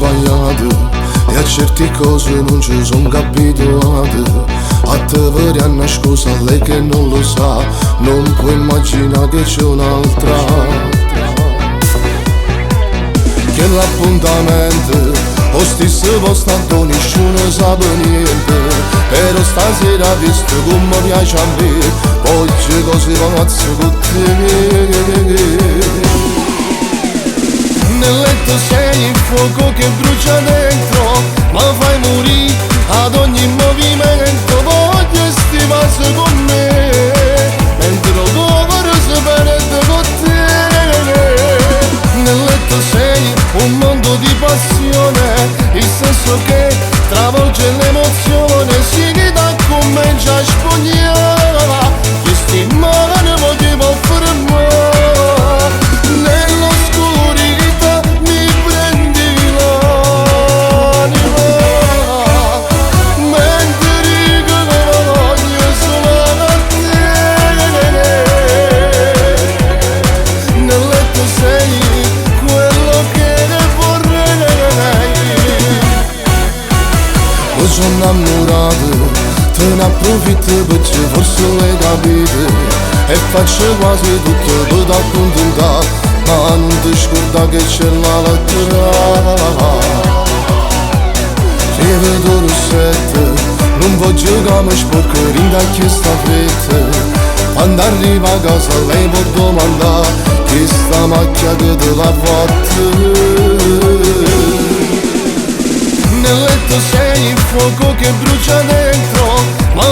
sbagliato e a certe cose non ci sono abituato. A te vorrei una scusa, lei che non lo sa, non può immaginare che c'è un'altra. Che l'appuntamento o stesso posto a nessuno sa niente. Però stasera visto come mi piace a me, oggi cose pazze con te. Nel letto sei il fuoco che brucia dentro, ma fai morire ad ogni movimento. Voglio stivare con me, mentre lo cuore si perde con te. Nel letto sei un mondo di passione, il senso che travolge l'emozione. Si chiede come già spogliava, che stimare ne potevo fermare. Nell'oscurità mi prendi l'anima, mentre dico che voglio solo a te. Nel letto sei quello che vorrei. Mi sono innamorato, te ne approfitto perché forse l'hai capito, e faccio quasi tutto per t'accontentare, ma non ti scorda che c'è la lettera. Ti vedo rossetto, non voglio giocare sporco, rinda che sta fretta. Quando arriva a casa lei può domandare che sta macchia che te l'ha fatta. Nel letto sei il fuoco che brucia dentro, ma